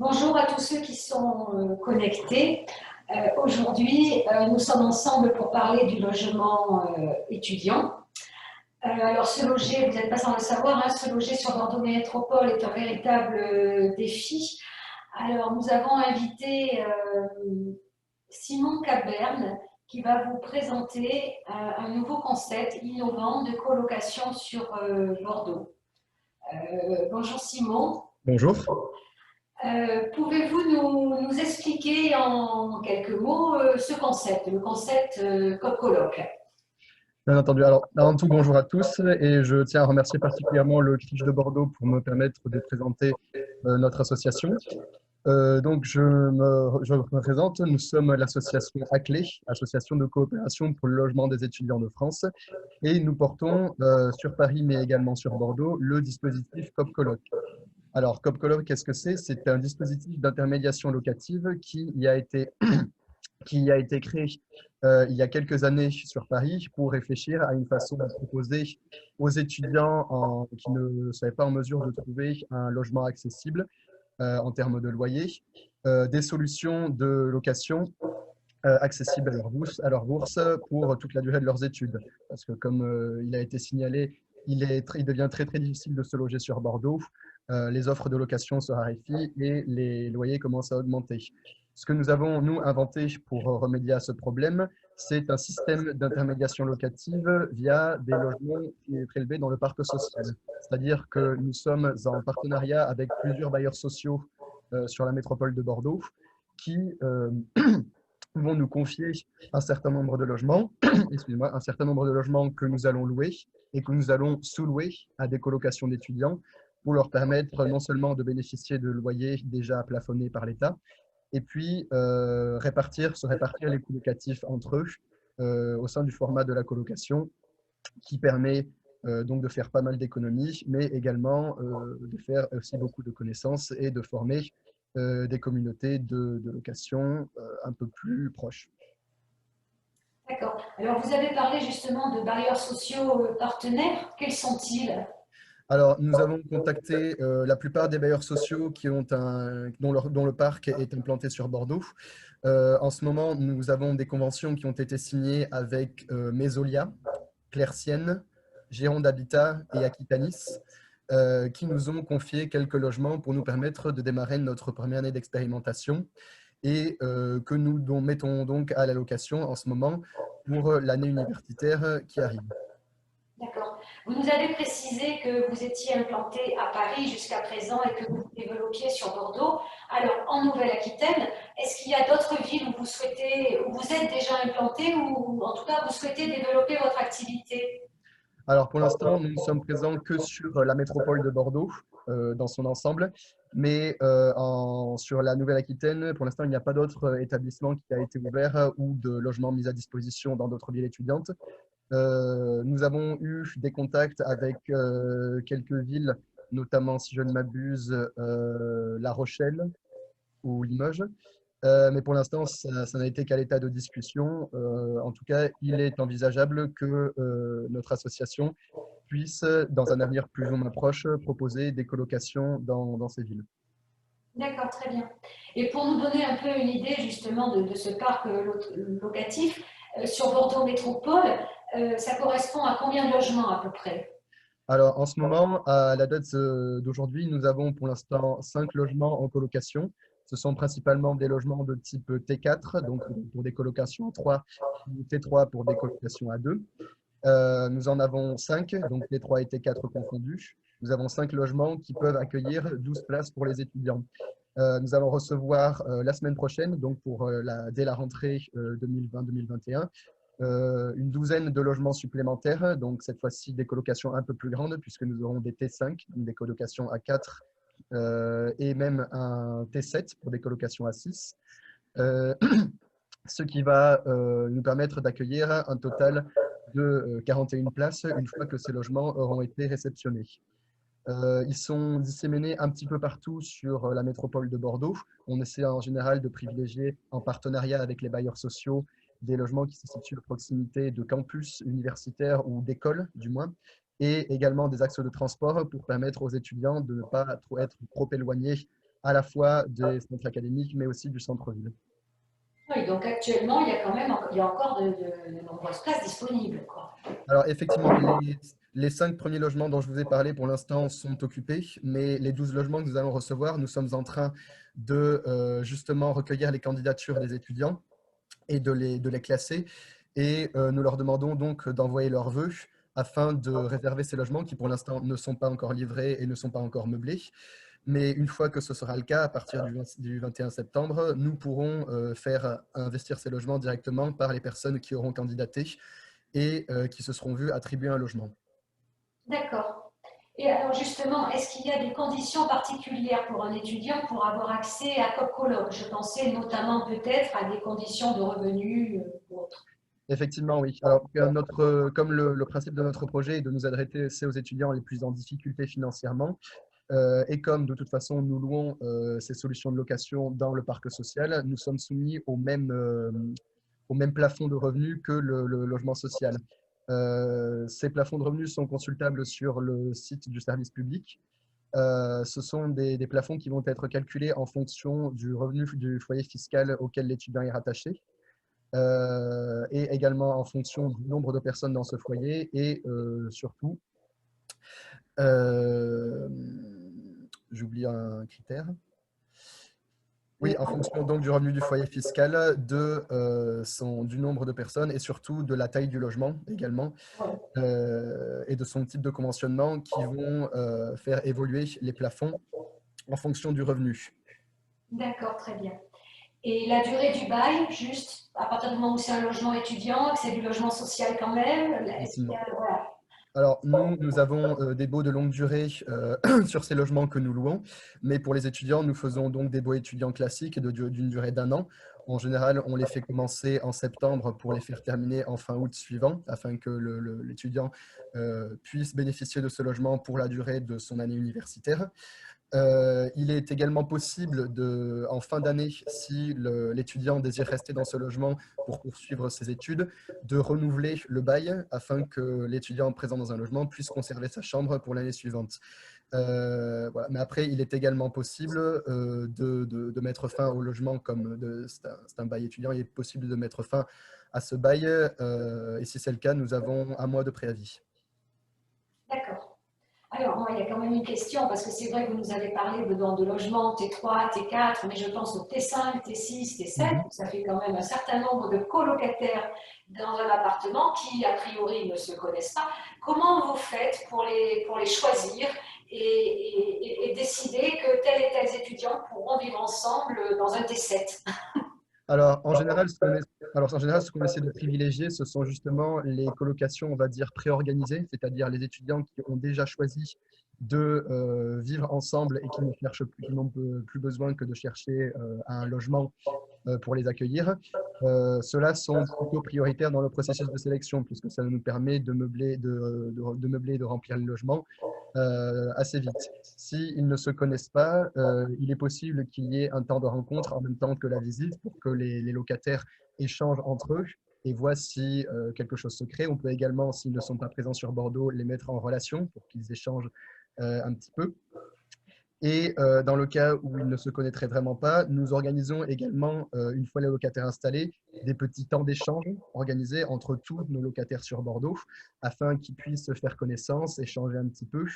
Bonjour à tous ceux qui sont connectés. Aujourd'hui, nous sommes ensemble pour parler du logement étudiant. Alors, se loger, vous n'êtes pas sans le savoir, hein, se loger sur Bordeaux Métropole est un véritable défi. Alors, nous avons invité Simon Caberne qui va vous présenter un nouveau concept innovant de colocation sur Bordeaux. Bonjour Simon. Bonjour. Pouvez-vous nous expliquer en quelques mots ce concept, le concept COP-Coloc? Bien entendu. Alors, avant tout, bonjour à tous et je tiens à remercier particulièrement le CRIJ de Bordeaux pour me permettre de présenter notre association. Je me présente, nous sommes l'association ACLÉ, Association de coopération pour le logement des étudiants de France, et nous portons sur Paris mais également sur Bordeaux le dispositif COP-Coloc. Alors, COP-Coloc, qu'est-ce que c'est? C'est un dispositif d'intermédiation locative qui a été créé il y a quelques années sur Paris pour réfléchir à une façon de proposer aux étudiants qui ne seraient pas en mesure de trouver un logement accessible en termes de loyer, des solutions de location accessibles à leur bourse pour toute la durée de leurs études. Parce que comme il a été signalé, il devient très difficile de se loger sur Bordeaux. Les offres de location se raréfient et les loyers commencent à augmenter. Ce que nous avons, nous, inventé pour remédier à ce problème, c'est un système d'intermédiation locative via des logements qui est prélevé dans le parc social. C'est-à-dire que nous sommes en partenariat avec plusieurs bailleurs sociaux sur la métropole de Bordeaux qui vont nous confier un certain nombre de logements, excusez-moi, un certain nombre de logements que nous allons louer et que nous allons sous-louer à des colocations d'étudiants pour leur permettre non seulement de bénéficier de loyers déjà plafonnés par l'État, et puis se répartir les coûts locatifs entre eux au sein du format de la colocation qui permet donc de faire pas mal d'économies, mais également de faire aussi beaucoup de connaissances et de former des communautés de location un peu plus proches. D'accord. Alors, vous avez parlé justement de bailleurs sociaux partenaires. Quels sont-ils? Alors, nous avons contacté la plupart des bailleurs sociaux dont le parc est implanté sur Bordeaux. En ce moment, nous avons des conventions qui ont été signées avec Mesolia, Clercienne, Gironde Habitat et Aquitanis, qui nous ont confié quelques logements pour nous permettre de démarrer notre première année d'expérimentation et que nous mettons donc à la location en ce moment pour l'année universitaire qui arrive. D'accord. Vous nous avez précisé que vous étiez implanté à Paris jusqu'à présent et que vous développiez sur Bordeaux. Alors, en Nouvelle-Aquitaine, est-ce qu'il y a d'autres villes où où vous êtes déjà implanté ou en tout cas vous souhaitez développer votre activité? Alors pour l'instant, nous ne sommes présents que sur la métropole de Bordeaux dans son ensemble, mais sur la Nouvelle-Aquitaine, pour l'instant, il n'y a pas d'autre établissement qui a été ouvert ou de logement mis à disposition dans d'autres villes étudiantes. Nous avons eu des contacts avec quelques villes, notamment, si je ne m'abuse, La Rochelle ou Limoges. Mais pour l'instant, ça n'a été qu'à l'état de discussion. En tout cas, il est envisageable que notre association puisse, dans un avenir plus ou moins proche, proposer des colocations dans ces villes. D'accord, très bien. Et pour nous donner un peu une idée justement de ce parc locatif, sur Bordeaux Métropole, ça correspond à combien de logements à peu près? Alors, en ce moment, à la date d'aujourd'hui, nous avons pour l'instant 5 logements en colocation. Ce sont principalement des logements de type T4, donc pour des colocations à 3, ou T3 pour des colocations à 2. Nous en avons 5, donc T3 et T4 confondus. Nous avons 5 logements qui peuvent accueillir 12 places pour les étudiants. Nous allons recevoir la semaine prochaine, donc dès la rentrée 2020-2021, une douzaine de logements supplémentaires, donc cette fois-ci des colocations un peu plus grandes, puisque nous aurons des T5, des colocations à 4, et même un T7 pour des colocations à 6, ce qui va nous permettre d'accueillir un total de 41 places une fois que ces logements auront été réceptionnés. Ils sont disséminés un petit peu partout sur la métropole de Bordeaux. On essaie en général de privilégier, en partenariat avec les bailleurs sociaux, des logements qui se situent à proximité de campus universitaires ou d'écoles, du moins, et également des axes de transport pour permettre aux étudiants de ne pas être trop éloignés à la fois des centres académiques, mais aussi du centre-ville. Oui, donc actuellement, il y a quand même il y a encore de nombreuses places disponibles, quoi. Alors effectivement, les 5 premiers logements dont je vous ai parlé pour l'instant sont occupés, mais les 12 logements que nous allons recevoir, nous sommes en train de justement recueillir les candidatures des étudiants et de les classer. Et nous leur demandons donc d'envoyer leurs vœux afin de réserver ces logements qui pour l'instant ne sont pas encore livrés et ne sont pas encore meublés. Mais une fois que ce sera le cas, à partir du 21 septembre, nous pourrons faire investir ces logements directement par les personnes qui auront candidaté et qui se seront vues attribuer un logement. D'accord. Et alors justement, est-ce qu'il y a des conditions particulières pour un étudiant pour avoir accès à CopColoc? Je pensais notamment peut-être à des conditions de revenus ou autres. Effectivement, oui. Alors, comme le principe de notre projet est de nous adresser aux étudiants les plus en difficulté financièrement, et comme de toute façon nous louons ces solutions de location dans le parc social, nous sommes soumis au même plafond de revenus que le logement social. Ces plafonds de revenus sont consultables sur le site du service public. Ce sont des plafonds qui vont être calculés en fonction du revenu du foyer fiscal auquel l'étudiant est rattaché, et également en fonction du nombre de personnes dans ce foyer et surtout, euh, j'oublie un critère. Oui, en fonction donc du revenu du foyer fiscal, du nombre de personnes et surtout de la taille du logement également, Ouais. et de son type de conventionnement qui vont faire évoluer les plafonds en fonction du revenu. D'accord, très bien. Et la durée du bail, juste à partir du moment où c'est un logement étudiant, que c'est du logement social quand même, est-ce qu'il y Effectivement. a, voilà. Alors, nous avons des baux de longue durée sur ces logements que nous louons, mais pour les étudiants, nous faisons donc des baux étudiants classiques d'une durée d'un an. En général, on les fait commencer en septembre pour les faire terminer en fin août suivant, afin que l'étudiant puisse bénéficier de ce logement pour la durée de son année universitaire. Il est également possible, en fin d'année, si l'étudiant désire rester dans ce logement pour poursuivre ses études, de renouveler le bail afin que l'étudiant présent dans un logement puisse conserver sa chambre pour l'année suivante. Voilà. Mais après, il est également possible de mettre fin au logement c'est un bail étudiant, il est possible de mettre fin à ce bail, et si c'est le cas, nous avons un mois de préavis. D'accord. Alors, moi, il y a quand même une question, parce que c'est vrai que vous nous avez parlé de logements T3, T4, mais je pense au T5, T6, T7. Mhm. Ça fait quand même un certain nombre de colocataires dans un appartement qui, a priori, ne se connaissent pas. Comment vous faites pour les choisir et décider que tel et tel étudiants pourront vivre ensemble dans un T7? Alors, en général, ce qu'on essaie de privilégier, ce sont justement les colocations, on va dire, préorganisées, c'est-à-dire les étudiants qui ont déjà choisi de vivre ensemble et qui n'ont plus besoin que de chercher un logement pour les accueillir. Ceux-là sont plutôt prioritaires dans le processus de sélection, puisque ça nous permet de meubler et de remplir le logement assez vite. S'ils ne se connaissent pas, il est possible qu'il y ait un temps de rencontre en même temps que la visite pour que les locataires échangent entre eux et voient si quelque chose se crée. On peut également, s'ils ne sont pas présents sur Bordeaux, les mettre en relation pour qu'ils échangent un petit peu. Et dans le cas où ils ne se connaîtraient vraiment pas, nous organisons également, une fois les locataires installés, des petits temps d'échange organisés entre tous nos locataires sur Bordeaux afin qu'ils puissent se faire connaissance, échanger un petit peu,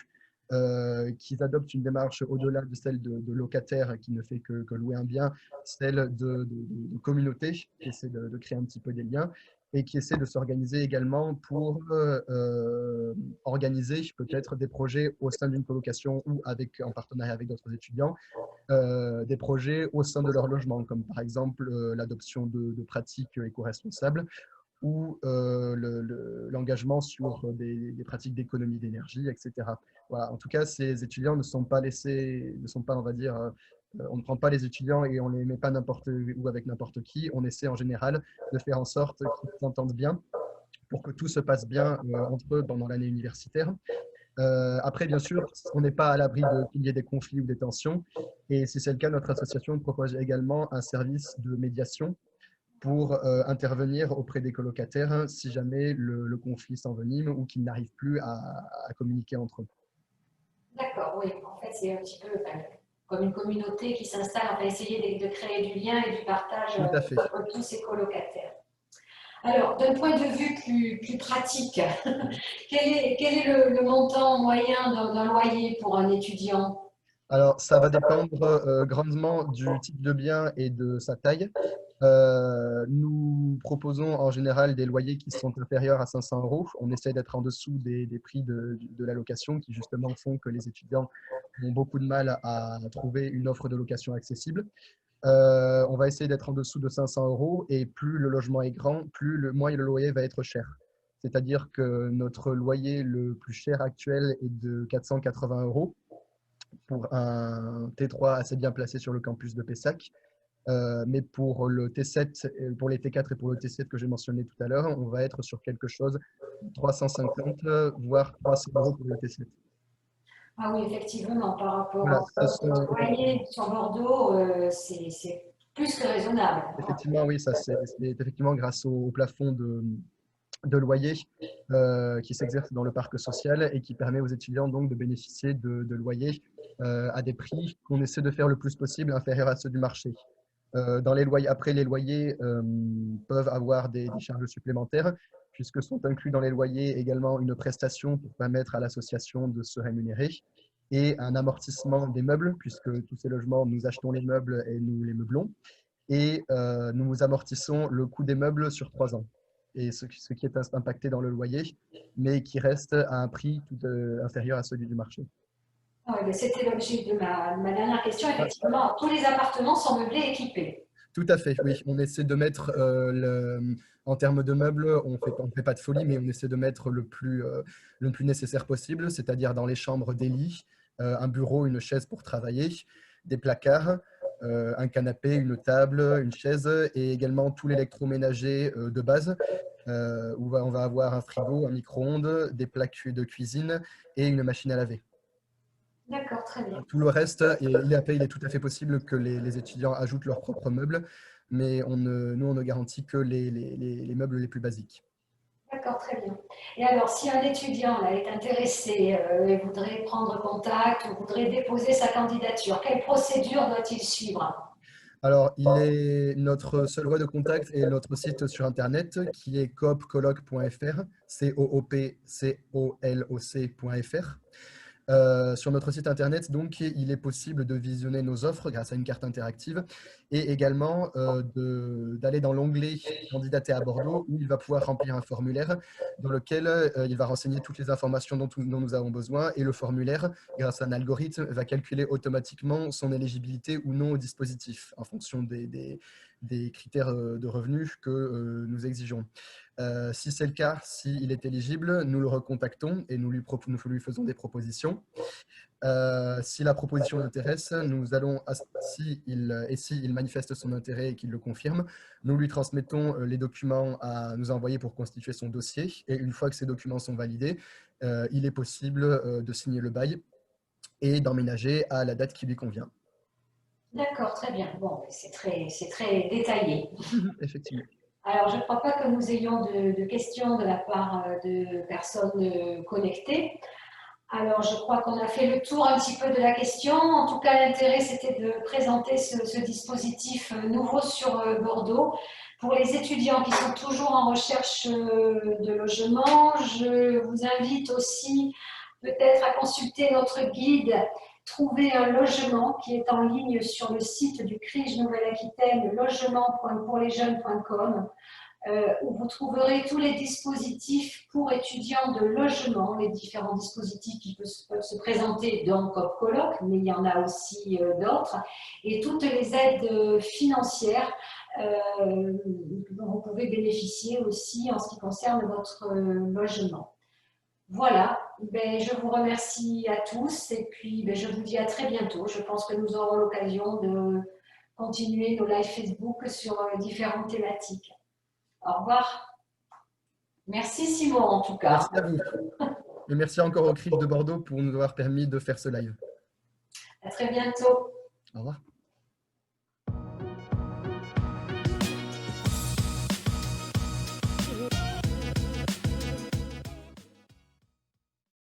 qu'ils adoptent une démarche au-delà de celle de locataire qui ne fait que louer un bien, celle de communauté qui essaie de créer un petit peu des liens et qui essaie de s'organiser également pour organiser peut-être des projets au sein d'une colocation ou en partenariat avec d'autres étudiants, des projets au sein de leur logement, comme par exemple l'adoption de pratiques éco-responsables ou l'engagement sur des pratiques d'économie d'énergie, etc. Voilà. En tout cas, ces étudiants ne sont pas laissés, ne sont pas, on va dire, on ne prend pas les étudiants et on ne les met pas n'importe où avec n'importe qui. On essaie en général de faire en sorte qu'ils s'entendent bien pour que tout se passe bien entre eux pendant l'année universitaire. Après, bien sûr, on n'est pas à l'abri qu'il y ait des conflits ou des tensions. Et si c'est le cas, notre association propose également un service de médiation pour intervenir auprès des colocataires si jamais le conflit s'envenime ou qu'ils n'arrivent plus à communiquer entre eux. D'accord, oui. En fait, c'est un petit peu, enfin, comme une communauté qui s'installe. On va essayer de créer du lien et du partage Tout à fait. entre tous ces colocataires. Alors, d'un point de vue plus pratique, quel est le montant moyen d'un loyer pour un étudiant? Alors, ça va dépendre grandement du type de bien et de sa taille. Nous proposons en général des loyers qui sont inférieurs à 500 euros. On essaie d'être en dessous des prix de la location qui justement font que les étudiants ont beaucoup de mal à trouver une offre de location accessible. On va essayer d'être en dessous de 500 euros et plus le logement est grand, moins le loyer va être cher. C'est-à-dire que notre loyer le plus cher actuel est de 480 euros pour un T3 assez bien placé sur le campus de Pessac. Mais pour le T7, pour les T4 et pour le T7 que j'ai mentionné tout à l'heure, on va être sur quelque chose de 350, voire 300 euros pour le T7. Ah oui, effectivement, par Voilà, rapport ce au sont, loyer sur Bordeaux, c'est plus que raisonnable. effectivement, oui, ça c'est effectivement grâce au plafond de loyer qui s'exerce dans le parc social et qui permet aux étudiants donc de bénéficier de loyers à des prix qu'on essaie de faire le plus possible inférieurs à ceux du marché. Dans les loyers, après, les loyers peuvent avoir des charges supplémentaires, puisque sont inclus dans les loyers également une prestation pour permettre à l'association de se rémunérer et un amortissement des meubles, puisque tous ces logements, nous achetons les meubles et nous les meublons, et nous amortissons le coût des meubles sur 3 ans, et ce qui est impacté dans le loyer, mais qui reste à un prix tout inférieur à celui du marché. Ah ouais, c'était l'objet de ma dernière question. Effectivement, tous les appartements sont meublés et équipés. Tout à fait, oui. On essaie de mettre, en termes de meubles, on fait pas de folie, mais on essaie de mettre le plus nécessaire possible, c'est-à-dire dans les chambres des lits, un bureau, une chaise pour travailler, des placards, un canapé, une table, une chaise et également tout l'électroménager de base, où on va avoir un frigo, un micro-ondes, des plaques de cuisine et une machine à laver. D'accord, très bien. Tout le reste, il est tout à fait possible que les étudiants ajoutent leurs propres meubles, mais nous, on ne garantit que les meubles les plus basiques. D'accord, très bien. Et alors, si un étudiant là, est intéressé et voudrait prendre contact ou voudrait déposer sa candidature, quelle procédure doit-il suivre? Alors, notre seule voie de contact est notre site sur Internet qui est coopcoloc.fr, coopcoloc.fr. Sur notre site internet, donc, il est possible de visionner nos offres grâce à une carte interactive et également d'aller dans l'onglet Candidater à Bordeaux où il va pouvoir remplir un formulaire dans lequel il va renseigner toutes les informations dont nous avons besoin et le formulaire, grâce à un algorithme, va calculer automatiquement son éligibilité ou non au dispositif en fonction des critères de revenus que nous exigeons. Si c'est le cas, s'il est éligible, nous le recontactons et nous lui faisons des propositions. Si la proposition l'intéresse, nous allons, s'il manifeste son intérêt et qu'il le confirme, nous lui transmettons les documents à nous envoyer pour constituer son dossier. Et une fois que ces documents sont validés, il est possible de signer le bail et d'emménager à la date qui lui convient. D'accord, très bien. Bon, c'est très détaillé. Effectivement. Alors, je ne crois pas que nous ayons de questions de la part de personnes connectées. Alors, je crois qu'on a fait le tour un petit peu de la question. En tout cas, l'intérêt, c'était de présenter ce dispositif nouveau sur Bordeaux. Pour les étudiants qui sont toujours en recherche de logement, je vous invite aussi peut-être à consulter notre guide Trouver un logement qui est en ligne sur le site du CRIJ Nouvelle-Aquitaine, logement.pourlesjeunes.com, où vous trouverez tous les dispositifs pour étudiants de logement, les différents dispositifs qui peuvent se présenter dans COP-Colloc, mais il y en a aussi d'autres, et toutes les aides financières dont vous pouvez bénéficier aussi en ce qui concerne votre logement. Voilà, ben, je vous remercie à tous et puis ben, je vous dis à très bientôt. Je pense que nous aurons l'occasion de continuer nos lives Facebook sur différentes thématiques. Au revoir. Merci Simon en tout cas. Merci à vous. Et merci encore au CRIF de Bordeaux pour nous avoir permis de faire ce live. À très bientôt. Au revoir.